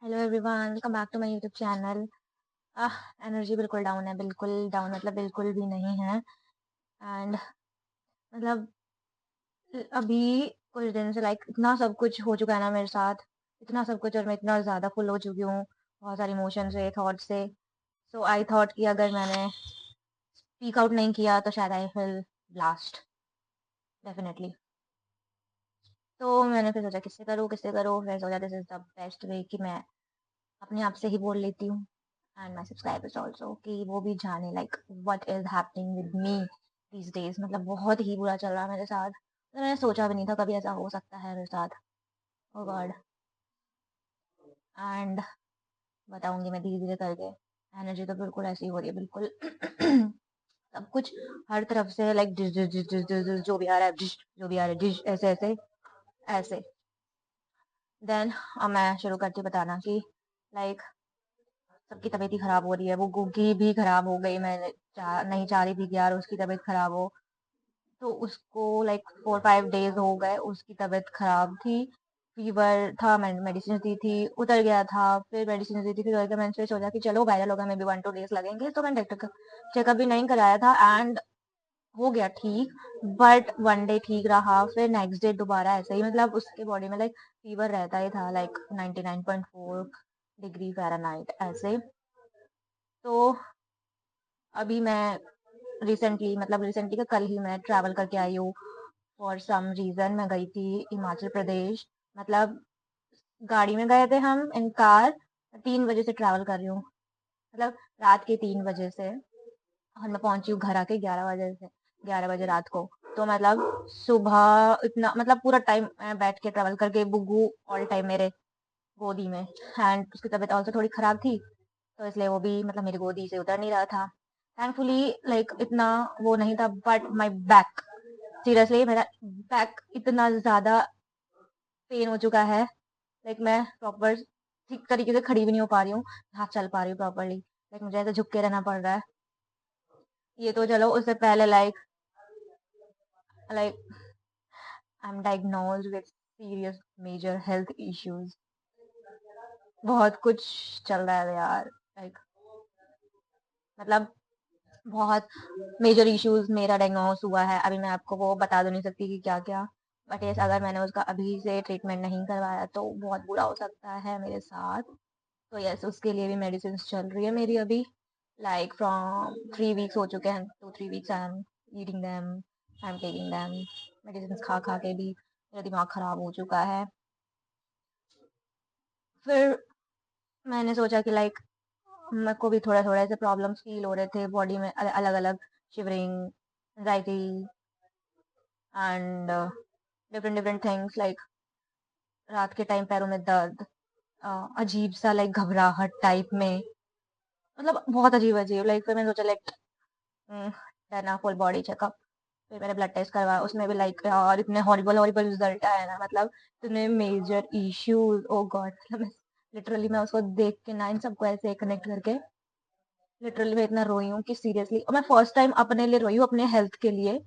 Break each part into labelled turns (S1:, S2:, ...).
S1: Hello everyone, welcome back to my YouTube channel. Energy बिल्कुल down है, बिल्कुल down मतलब बिल्कुल भी नहीं है। एंड मतलब अभी कुछ दिन से इतना सब कुछ हो चुका है ना मेरे साथ, इतना सब कुछ, और मैं इतना ज़्यादा फुल हो चुकी हूँ बहुत सारे इमोशन से, थॉट से। सो आई थॉट कि अगर मैंने स्पीक आउट नहीं किया तो शायद आई विल ब्लास्ट, डेफिनेटली। तो मैंने फिर सोचा किससे करूँ, फिर सोचा this is the best way कि मैं अपने आप से ही बोल लेती हूँ। एंड माई सब्सक्राइबर्स ऑल्सो, कि वो भी जाने what is happening with me these days. मतलब बहुत ही बुरा चल रहा है मेरे साथ। मतलब मैंने सोचा भी नहीं था कभी ऐसा हो सकता है मेरे साथ। ओ गॉड। एंड बताऊंगी मैं धीरे धीरे करके। एनर्जी तो बिल्कुल ऐसी हो रही है, बिल्कुल सब कुछ हर तरफ से dish dish dish dish dish dish, जो भी आ रहा है डिश, जो भी आ रहा है डिश, ऐसे ऐसे ऐसे। देन अब मैं शुरू करती हूँ बताना कि लाइक सबकी तबीयत ही खराब हो रही है। वो गुग्गी भी खराब हो गई, मैंने नहीं चाह रही थी कि यार उसकी तबीयत खराब हो। तो उसको 4-5 डेज हो गए उसकी तबीयत खराब थी। फीवर था, मैंने मेडिसिन दी थी, उतर गया था। फिर मेडिसिन दी थी, फिर उतर गया। मैंने फिर सोचा कि चलो वायरल होगा, मे बी 1-2 डेज लगेंगे, तो मैंने डॉक्टर का चेकअप भी नहीं कराया था। एंड हो गया ठीक। बट 1 डे ठीक रहा, फिर नेक्स्ट डे दोबारा ऐसा ही। मतलब उसके बॉडी में फीवर रहता ही था, 99.4 डिग्री फ़ारेनहाइट ऐसे। तो अभी मैं रिसेंटली का कल ही मैं ट्रैवल करके आई हूँ। फॉर सम रीजन मैं गई थी हिमाचल प्रदेश। मतलब गाड़ी में गए थे हम, इन कार। 3 बजे से ट्रैवल कर रही हूँ, मतलब रात के 3 बजे से। और मैं पहुंची हूँ घर आके 11 बजे से, 11 बजे रात को। तो मतलब सुबह इतना, मतलब पूरा टाइम मैं बैठ के ट्रैवल करके, बुग्गू ऑल टाइम मेरे गोदी में। एंड उसकी तबीयत ऑल्सो थोड़ी खराब थी, तो इसलिए वो भी मतलब मेरी गोदी से उतर नहीं रहा था। थैंकफुली इतना वो नहीं था। बट माई बैक, सीरियसली मेरा बैक इतना ज्यादा पेन हो चुका है। मैं प्रॉपर ठीक तरीके से खड़ी भी नहीं हो पा रही हूँ, हाथ चल पा रही हूँ प्रॉपरली। मुझे ऐसे झुक के रहना पड़ रहा है। ये तो चलो, उससे पहले like I am diagnosed with serious major health issues. बहुत कुछ चल रहा है यार। मतलब बहुत मेजर इश्यूज मेरा डायग्नोस हुआ है। अभी मैं आपको वो बता तो नहीं सकती कि क्या क्या। बट यस, अगर मैंने उसका अभी से ट्रीटमेंट नहीं करवाया तो बहुत बुरा हो सकता है मेरे साथ। तो यस, उसके लिए भी मेडिसिन चल रही है मेरी अभी। फ्रॉम 3 वीक्स हो चुके हैं, 2-3 weeks I am eating them, I am taking them. Medicine खा खा के भी मेरा दिमाग खराब हो चुका है। फिर मैंने सोचा कि मेरे को भी थोड़ा थोड़ा ऐसे प्रॉब्लम्स फील हो रहे थे बॉडी में, अलग अलग, shivering, anxiety, and different different things. रात के टाइम पैरों में दर्द, अजीब सा घबराहट टाइप में। मतलब बहुत अजीब अजीब। फिर मैंने सोचा डरना फुल बॉडी चेकअप। फिर मैंने ब्लड टेस्ट करवाया, उसमें भी यार इतने हॉरिबल हॉरिबल रिजल्ट आया ना। मतलब इतने मेजर इश्यूज, ओ गॉड। मतलब लिटरली मैं उसको देख के ना, इन सबको ऐसे कनेक्ट करके लिटरली मैं इतना रोई हूँ कि सीरियसली। और मैं फर्स्ट टाइम अपने लिए रोई हूँ, अपने हेल्थ के लिए,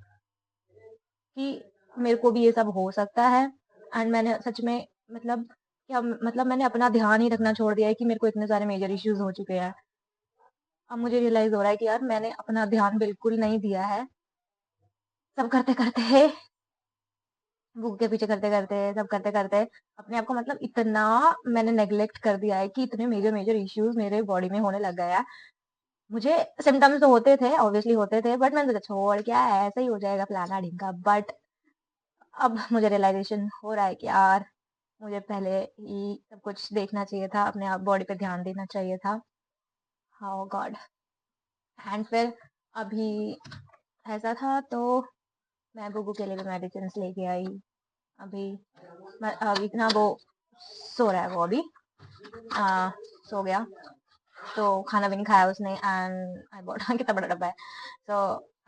S1: कि मेरे को भी ये सब हो सकता है। एंड मैंने सच में, मतलब क्या, मतलब मैंने अपना ध्यान ही रखना छोड़ दिया है कि मेरे को इतने सारे मेजर इश्यूज हो चुके हैं। अब मुझे रियलाइज हो रहा है कि यार मैंने अपना ध्यान बिल्कुल नहीं दिया है। सब करते करते, बुक के पीछे करते करते, सब करते करते, अपने आप को मतलब इतना मैंने नेग्लेक्ट कर दिया है कि इतने मेजर मेजर इश्यूज मेरे बॉडी में होने लग गया है। मुझे सिम्टम्स तो होते थे, ऑब्वियसली होते थे, बट मैंने सोचा छोड़, क्या है, ऐसा ही हो जाएगा फलाना ढिमका। बट अब मुझे रियलाइजेशन हो रहा है कि यार मुझे पहले ही सब कुछ देखना चाहिए था, अपने आप बॉडी पे ध्यान देना चाहिए था। How God. एंड फिर अभी ऐसा था, तो मैं बुबू के लिए भी मेडिसिन लेके आई। अभी अभी ना वो सो रहा है, वो अभी सो गया। तो खाना भी नहीं खाया उसने। एंड आई बॉट कितना बड़ा डब्बा है। So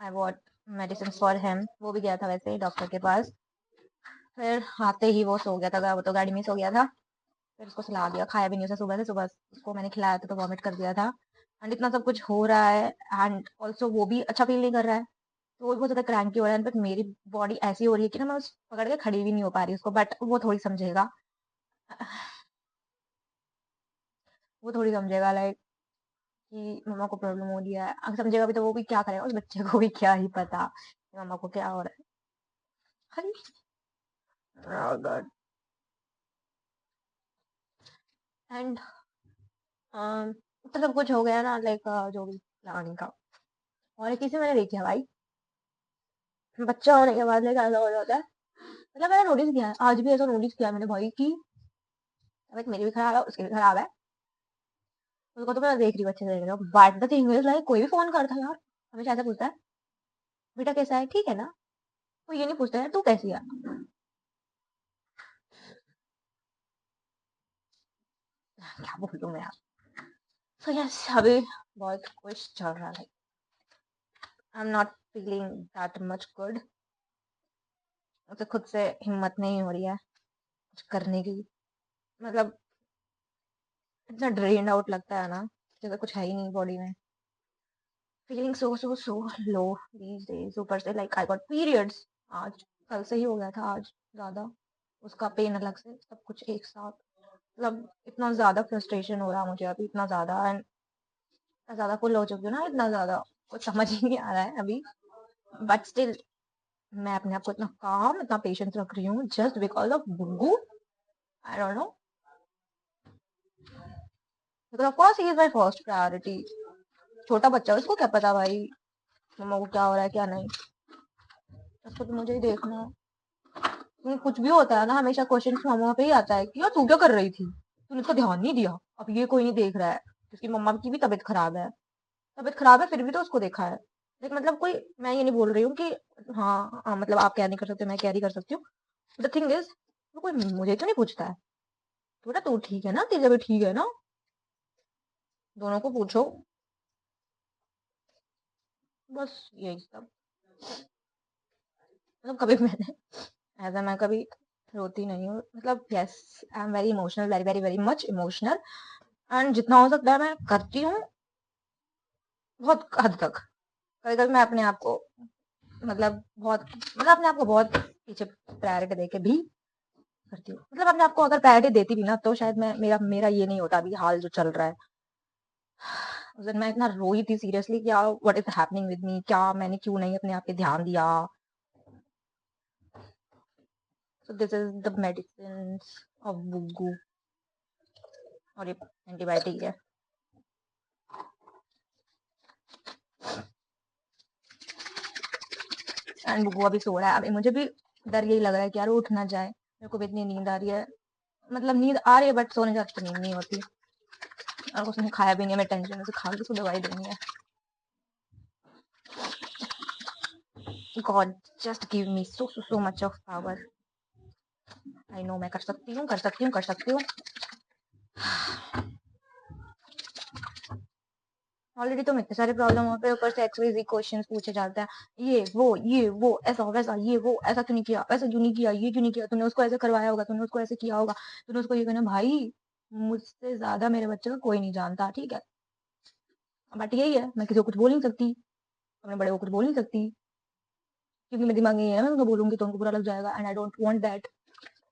S1: I bought medicine for him. वो भी गया था वैसे ही डॉक्टर के पास। फिर आते ही वो सो गया था, वो तो गाड़ी में सो गया था। फिर उसको सुला दिया, खाया भी नहीं उसने सुबह से। सुबह उसको मैंने खिलाया था तो वॉमिट कर दिया था। एंड इतना सब कुछ हो रहा है, एंड ऑल्सो वो भी अच्छा फील नहीं कर रहा है। तो वो बहुत ज्यादा क्रैंकी हो रहा है। बट मेरी बॉडी ऐसी हो रही है कि ना, मैं उस पकड़ के खड़ी भी नहीं हो पा रही उसको, बट वो थोड़ी समझेगा। वो थोड़ी समझेगा लाइक कि मम्मा को प्रॉब्लम हो रही है। अगर समझेगा भी तो वो भी क्या करेगा, उस बच्चे को भी क्या ही पता कि मम्मा को क्या हो रहा है। अरे गॉड। एंड तो सब कुछ हो गया ना, लाइक जो भी लगाने का। और एक चीज़ मैंने देखी है भाई, बच्चा होने के बाद लाइक ऐसा हो जाता है। मतलब मैंने नोटिस किया है, आज भी ऐसा नोटिस किया है मैंने भाई कि तबीयत मेरी भी खराब है, उसकी भी खराब है। उसको तो मैं देख रही हूँ, अच्छे से देख रही हूँ, but the thing is like कोई भी फोन करता है यार, हमेशा ऐसा पूछता है, बेटा कैसा है, ठीक है ना। वो ये नहीं पूछता है तू कैसी है। क्या बोलूं मैं यार। सो यस, अभी बहुत कुछ चल रहा है। I am not feeling that much good. मुझे खुद से हिम्मत नहीं हो रही है कुछ करने की। मतलब इतना ड्रेन आउट लगता है ना, जैसे कुछ है ही नहीं बॉडी में। Feeling so low these days. ऊपर से लाइक आई गॉट पीरियड्स आज, कल से ही हो गया था आज ज्यादा। उसका पेन अलग से, सब कुछ एक साथ। मतलब इतना ज्यादा फ्रस्ट्रेशन हो रहा है मुझे अभी, इतना ज्यादा, एंड इतना ज्यादा फुल हो चुकी हूँ ना, इतना ज्यादा कुछ समझ ही नहीं आ रहा है अभी। बट स्टिल मैं अपने आप को इतना काम, इतना पेशेंस रख रही हूँ just because of Buggu. I don't know, because of course he is my first priority. छोटा बच्चा है, उसको क्या पता भाई मम्मा को क्या हो रहा है क्या नहीं। उसको तो मुझे ही देखना है। क्योंकि कुछ भी होता है ना, हमेशा क्वेश्चन मम्मा पे ही आता है कि यार तू क्या कर रही थी, तूने इसका ध्यान नहीं दिया। अब ये कोई नहीं देख रहा है, उसकी मम्मा की भी तबीयत खराब है। तबीयत खराब है फिर भी तो उसको देखा है। देख मतलब कोई, मैं ये नहीं बोल रही हूँ कि हाँ, मतलब आप क्या नहीं कर सकते, मैं क्या नहीं कर सकती हूँ। द थिंग इज, कोई मुझे तो नहीं पूछता है, बेटा तू ठीक है ना, तेरी तबीयत ठीक है ना। दोनों को पूछो, बस यही सब। मतलब कभी मैंने ऐसा, मैं कभी रोती नहीं हूँ। मतलब yes, I am very emotional, very very very much emotional. And जितना हो सकता है मैं करती हूँ, बहुत हद तक। कभी कभी मैं अपने आप को, मतलब बहुत, मतलब अपने आप को बहुत पीछे प्रायोरिटी देके भी करती हूँ। मतलब अपने आप को अगर प्रायोरिटी देती भी ना, तो शायद मैं, मेरा मेरा ये नहीं होता अभी हाल जो चल रहा है। उस दिन मैं इतना रोई थी सीरियसली, क्या what is happening with me, क्या मैंने क्यों नहीं अपने आप पे ध्यान दिया। So this is the medicine of Buggu, और ये एंटीबायोटिक है। एंड बुग्गू अभी सो रहा है। अभी मुझे भी डर यही लग रहा है कि यार वो उठ ना जाए, मेरे को भी इतनी नींद आ रही है। मतलब नींद आ रही है बट सोने जाती नींद नहीं होती। और उसने खाया भी नहीं है, मैं टेंशन से खा के उसको दवाई देनी है। God just give me so much of power. I know मैं कर सकती हूँ, कर सकती हूँ, कर सकती हूँ। ऑलरेडी तो इतने सारे प्रॉब्लम होते हैं, ऊपर से एक्सवाइजी क्वेश्चंस पूछे जाते हैं, ये वो ऐसा वैसा, ये वो ऐसा क्यों नहीं किया, वैसा क्यों नहीं किया, ये क्यों नहीं किया, तूने उसको ऐसे करवाया होगा, तूने उसको ऐसे किया होगा, तूने उसको ये करना। भाई मुझसे ज्यादा मेरे बच्चे को कोई नहीं जानता, ठीक है। बट यही है, मैं किसी को कुछ बोल नहीं सकती, अपने बड़े को कुछ बोल नहीं सकती, क्योंकि मेरे दिमाग में ये है, मैं उनको बोलूंगी तो उनको बुरा लग जाएगा, and I don't want that.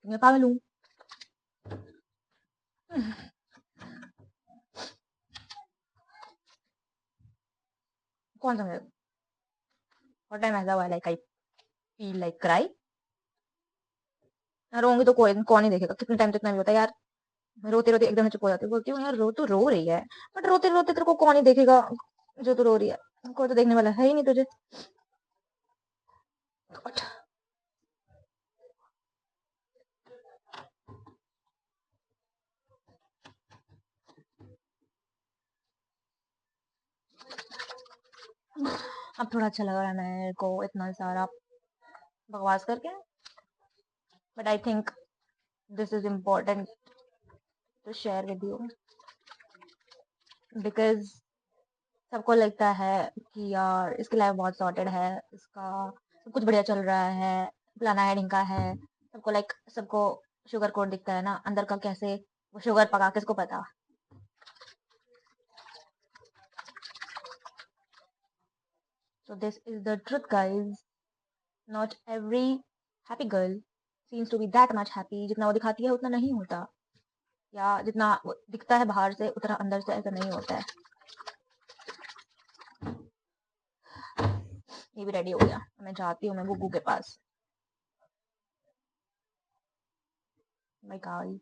S1: मैं पागल हूँ। कौन सा मेरे, और टाइम ऐसा हुआ like I feel like cry. रोऊंगी तो कोई कौन ही देखेगा, कितने टाइम तक इतना भी होता है यार। रोते रोते एकदम से चुप हो जाती हूँ, बोलती हूँ यार रो तो रो रही है, बट रोते रोते तेरे को कौन ही देखेगा जो तू रो रही है। कोई तो देखने वाला है ही नहीं तुझे। God, अब थोड़ा अच्छा लग रहा है मेरे को इतना सारा बकवास करके। But I think this is important to share with you, because सबको लगता है कि यार इसकी लाइफ बहुत सॉर्टेड है, इसका सब कुछ बढ़िया चल रहा है, फलाना है ढिमका है। सबको लाइक, सबको शुगर कोट दिखता है ना, अंदर का कैसे वो शुगर पका किसको पता। So this is the truth guys, not every happy girl seems to be that much happy, जितना वो दिखाती है उतना नहीं होता। या जितना वो दिखता है बाहर से उतना अंदर से ऐसा नहीं होता है। ये भी रेडी हो गया, मैं जाती हूँ मैं गुग्गू के पास। Bye guys.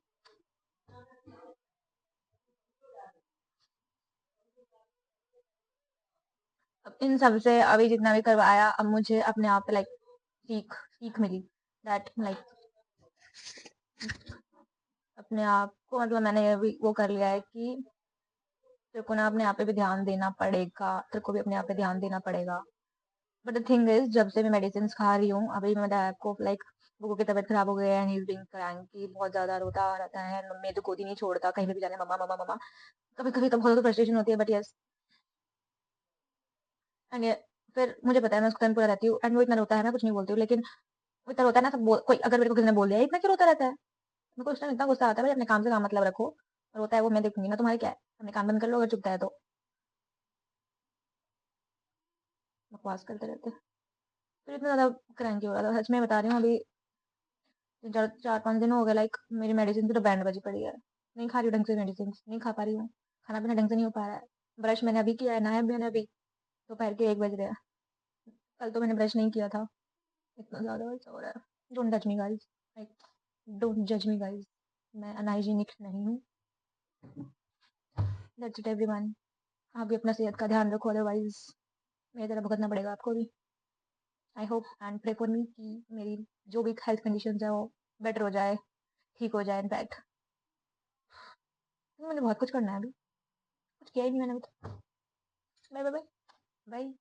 S1: अब इन सब से अभी जितना भी करवाया, अब मुझे अपने आप पे लाइक सीख सीख मिली दैट लाइक अपने आप को मतलब मैंने अभी वो कर लिया है कि तेरे को ना अपने आप पे भी ध्यान देना पड़ेगा, तेरे को भी अपने आप पे ध्यान देना पड़ेगा। बट द थिंग इज जब से मैं मेडिसिन खा रही हूँ, अभी मैं डैड को लाइक बुगू की तबीयत खराब हो गई है and he is being cranky, बहुत ज्यादा रोता रहता है, मेरे तो गोदी नहीं छोड़ता, कहीं पे भी जाने मम्मा मम्मा मम्मा। कभी कभी तो बहुत ज्यादा फ्रस्ट्रेशन होती है, बट यस। एंड फिर मुझे पता है मैं उसका टाइम पूरा रहती हूँ एंड वो इतना रोता है, मैं कुछ नहीं बोलती हूँ, लेकिन वो इतना रोता है ना, सब कोई अगर मेरे को किसी ने बोल दिया इतना क्यों रोता रहता है, मेरे को उस टाइम इतना गुस्सा आता है, भाई अपने काम से काम मतलब रखो। रोता है वो मैं देखूंगी ना, तुम्हारे क्या है, अपने काम बंद कर लो अगर चुपता है तो। बकवास करते रहते। फिर इतना ज्यादा क्रैंकी हो रहा था, सच में बता रही हूँ। अभी 4-5 दिन हो गए लाइक मेरी मेडिसिन की तो बैंड बजी पड़ी है। नहीं खा रही हूँ ढंग से मेडिसिन, नहीं खा पा रही हूँ, खाना पीना ढंग से नहीं हो पा रहा है। ब्रश मैंने अभी किया है, नहाया भी मैंने अभी, दोपहर के 1 बज रहे हैं। कल तो मैंने ब्रश नहीं किया था, इतना ज्यादा वैसा हो रहा है। Don't touch me guys, like don't जज मी गाइस, मैं अनहाइजीनिक नहीं हूँ। That's it everyone. आप भी अपना सेहत का ध्यान रखो, अदरवाइज मेरी तरह भुगतना पड़ेगा आपको भी। I hope and pray for me कि मेरी जो भी हेल्थ कंडीशन है वो बेटर हो जाए, ठीक हो जाए इनफैक्ट। मैंने बहुत कुछ करना है अभी, कुछ किया ही नहीं मैंने अभी तक। Bye bye bye. बाय।